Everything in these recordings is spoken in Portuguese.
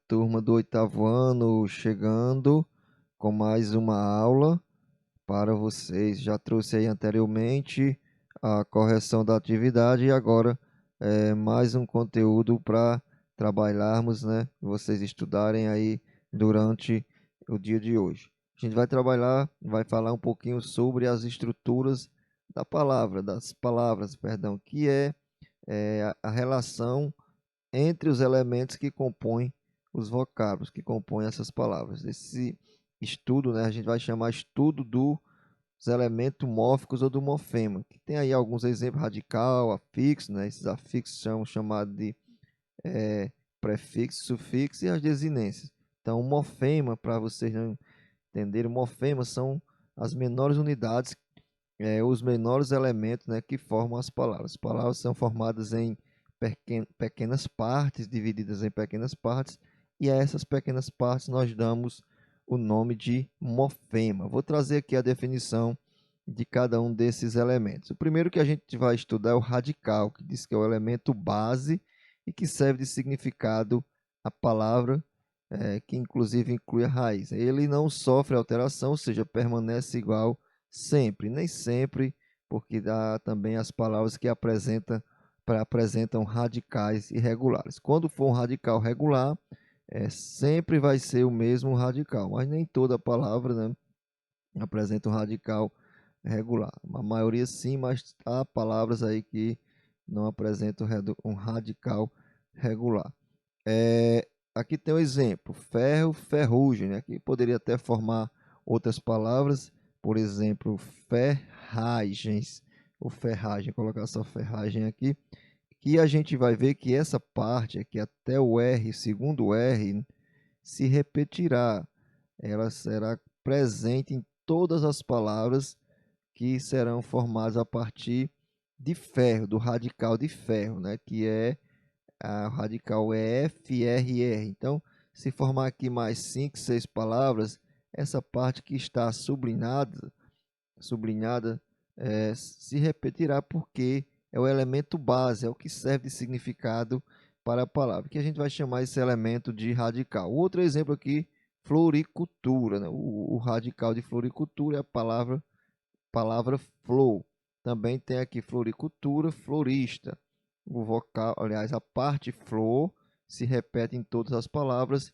turma do oitavo ano chegando com mais uma aula para vocês. Já trouxe aí anteriormente a correção da atividade e agora mais um conteúdo para trabalharmos, né? Vocês estudarem aí durante o dia de hoje. A gente vai trabalhar, vai falar um pouquinho sobre as estruturas das palavras, perdão, que é a relação entre os elementos que compõem os vocábulos, que compõem essas palavras. Esse estudo, né, a gente vai chamar estudo dos elementos mórficos ou do morfema, que tem aí alguns exemplos: radical, afixo, né, esses afixos são chamados de prefixo, sufixo e as desinências. Então, o morfema, para vocês não entenderem, o morfema são as menores unidades, os menores elementos, né, que formam as palavras. As palavras são formadas em pequenas partes, divididas em pequenas partes, e a essas pequenas partes nós damos o nome de morfema. Vou trazer aqui a definição de cada um desses elementos. O primeiro que a gente vai estudar é o radical, que diz que é o elemento base e que serve de significado à palavra, que inclusive inclui a raiz. Ele não sofre alteração, ou seja, permanece igual sempre, nem sempre, porque há também as palavras que apresentam radicais irregulares. Quando for um radical regular, sempre vai ser o mesmo radical, mas nem toda palavra, né, apresenta um radical regular. A maioria sim, mas há palavras aí que não apresentam um radical regular. Aqui tem um exemplo: ferro, ferrugem, né? Que poderia até formar outras palavras, por exemplo, ferragens, ou ferragem, colocar só ferragem aqui, que a gente vai ver que essa parte aqui até o R, segundo R, se repetirá. Ela será presente em todas as palavras que serão formadas a partir de ferro, do radical de ferro, né? Que é o radical é FRR. Então, se formar aqui mais 5, 6 palavras, essa parte que está sublinhada se repetirá porque é o elemento base, é o que serve de significado para a palavra, que a gente vai chamar esse elemento de radical. Outro exemplo aqui, floricultura, né? O radical de floricultura é a palavra flor. Também tem aqui floricultura, florista. O vocal, aliás, a parte flor se repete em todas as palavras,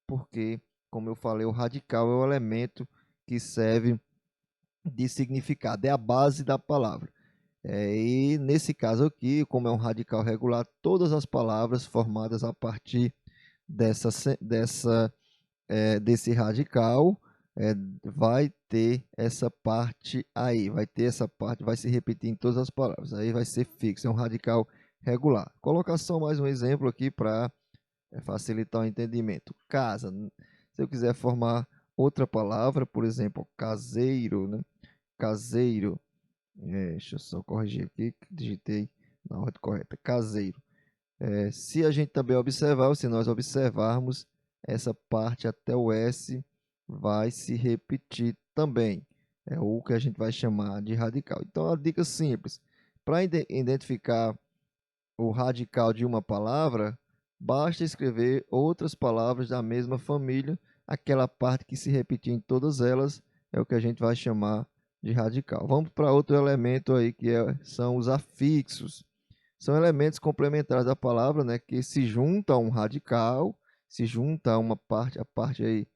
porque, como eu falei, o radical é o elemento que serve de significado, é a base da palavra. E nesse caso aqui, como é um radical regular, todas as palavras formadas a partir desse radical vai ter essa parte aí, vai ter essa parte, vai se repetir em todas as palavras, aí vai ser fixo, é um radical regular. Colocar só mais um exemplo aqui para facilitar o entendimento. Casa, se eu quiser formar outra palavra, por exemplo, caseiro, né? Caseiro, deixa eu só corrigir aqui, que digitei na ordem correta, caseiro. Se a gente também observar, ou se nós observarmos, essa parte até o S vai se repetir também. É o que a gente vai chamar de radical. Então, a dica simples: para identificar o radical de uma palavra, basta escrever outras palavras da mesma família. Aquela parte que se repetir em todas elas é o que a gente vai chamar de radical. Vamos para outro elemento aí, que são os afixos. São elementos complementares da palavra, né, que se juntam a um radical, se junta a uma parte, a parte aí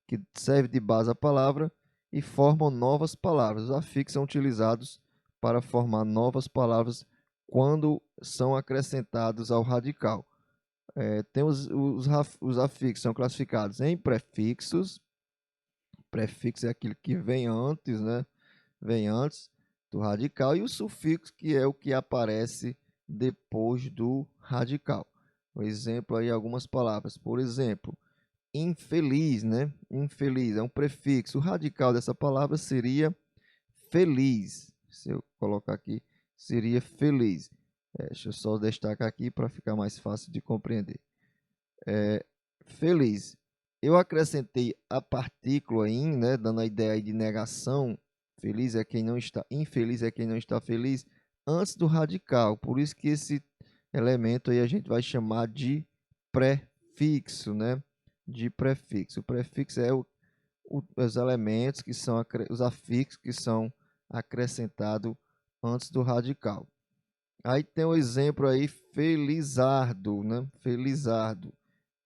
que serve de base à palavra, e formam novas palavras. Os afixos são utilizados para formar novas palavras quando são acrescentados ao radical. Tem os afixos, são classificados em prefixos. Prefixo é aquilo que vem antes, né? Vem antes do radical, e o sufixo, que é o que aparece depois do radical. Por exemplo, aí algumas palavras. Por exemplo, infeliz, né? Infeliz é um prefixo. O radical dessa palavra seria feliz. Se eu colocar aqui, seria feliz. Deixa eu só destacar aqui para ficar mais fácil de compreender. Feliz. Eu acrescentei a partícula in, né, dando a ideia de negação. Feliz é quem não está, infeliz é quem não está feliz, antes do radical. Por isso que esse elemento aí a gente vai chamar de prefixo, né? de prefixo. O prefixo é os elementos que são os afixos que são acrescentados antes do radical. Aí tem o exemplo aí, felizardo, né? Felizardo.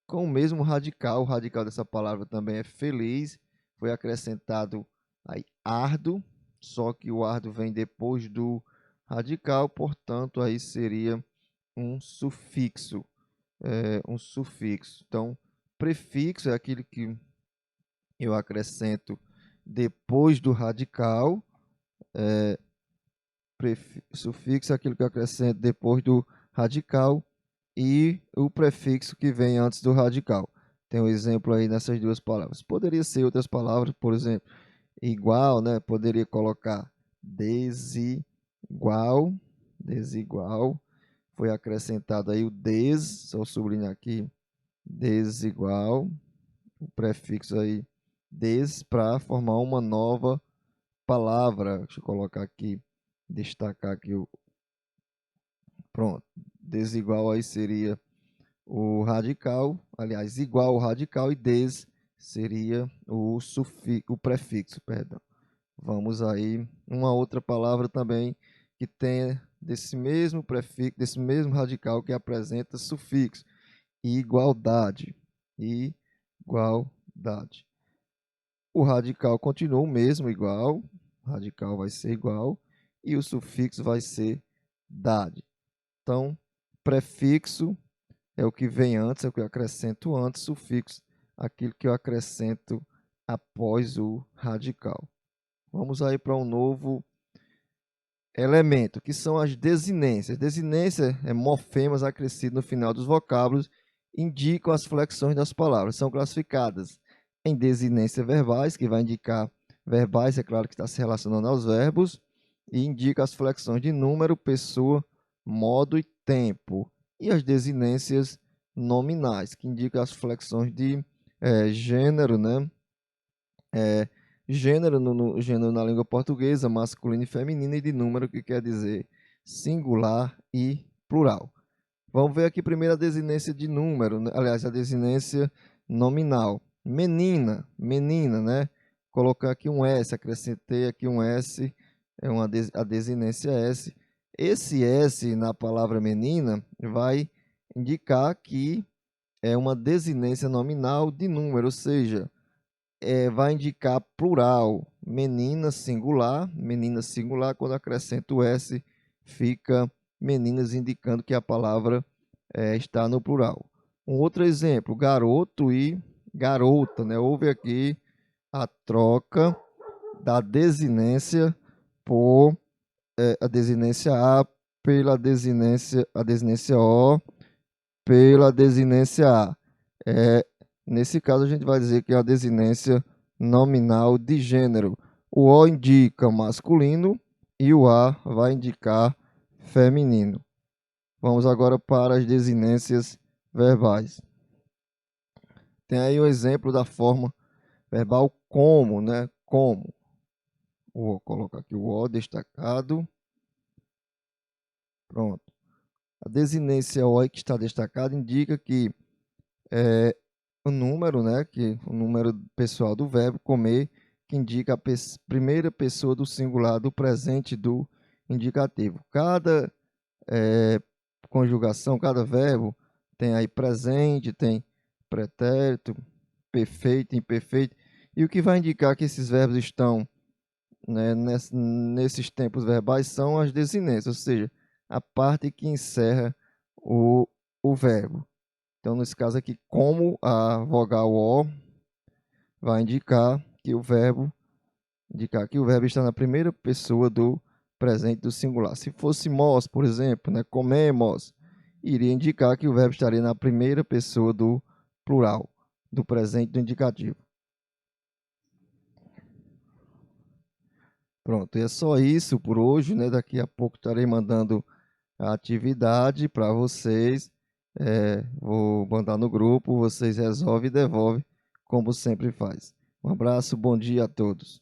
Com o mesmo radical, o radical dessa palavra também é feliz, foi acrescentado aí ardo, só que o ardo vem depois do radical, portanto, aí seria um sufixo, um sufixo. Então, prefixo é aquele que eu acrescento depois do radical, sufixo é aquilo que eu acrescento depois do radical e o prefixo que vem antes do radical. Tem um exemplo aí nessas duas palavras. Poderia ser outras palavras, por exemplo, igual, né? Poderia colocar desigual, desigual. Foi acrescentado aí o des, só sublinhar aqui, desigual, o prefixo aí des para formar uma nova palavra. Deixa eu colocar aqui, destacar aqui o pronto. Desigual aí seria o radical, aliás, igual ao radical e des seria o prefixo, perdão. Vamos aí, uma outra palavra também que tem desse mesmo prefixo, desse mesmo radical que apresenta sufixo, igualdade, igualdade. O radical continua o mesmo, igual, o radical vai ser igual e o sufixo vai ser dade. Então, prefixo é o que vem antes, é o que eu acrescento antes, sufixo, aquilo que eu acrescento após o radical. Vamos aí para um novo elemento, que são as desinências. Desinência é morfemas acrescidos no final dos vocábulos, indicam as flexões das palavras. São classificadas em desinências verbais, que vai indicar verbais, é claro que está se relacionando aos verbos, e indica as flexões de número, pessoa, modo e tempo. E as desinências nominais, que indicam as flexões de gênero, né? Gênero na língua portuguesa, masculino e feminino, e de número, que quer dizer singular e plural. Vamos ver aqui primeiro a desinência de número, né? Aliás, a desinência nominal. Menina, menina, né? Colocar aqui um S, acrescentei aqui um S, a desinência S. Esse S na palavra menina vai indicar que é uma desinência nominal de número, ou seja, vai indicar plural, menina singular, quando acrescenta o S, fica meninas, indicando que a palavra está no plural. Um outro exemplo, garoto e garota, né? Houve aqui a troca da desinência por a desinência A a desinência O pela desinência A. Nesse caso, a gente vai dizer que é a desinência nominal de gênero. O O indica masculino e o A vai indicar feminino. Vamos agora para as desinências verbais. Tem aí o exemplo da forma verbal como, né? Como. Vou colocar aqui o O destacado. Pronto. A desinência O que está destacada indica que o número, né? Que o número pessoal do verbo comer, que indica a primeira pessoa do singular do presente do indicativo. Cada conjugação, cada verbo tem aí presente, tem pretérito, perfeito, imperfeito, e o que vai indicar que esses verbos estão, né, nesses tempos verbais são as desinências, ou seja, a parte que encerra o verbo. Então, nesse caso aqui, como a vogal O vai indicar que o verbo está na primeira pessoa do presente do singular. Se fosse mos, por exemplo, né, comemos, iria indicar que o verbo estaria na primeira pessoa do plural, do presente do indicativo. Pronto, e é só isso por hoje, né? Daqui a pouco estarei mandando a atividade para vocês. Vou mandar no grupo, vocês resolvem e devolvem, como sempre faz. Um abraço, bom dia a todos.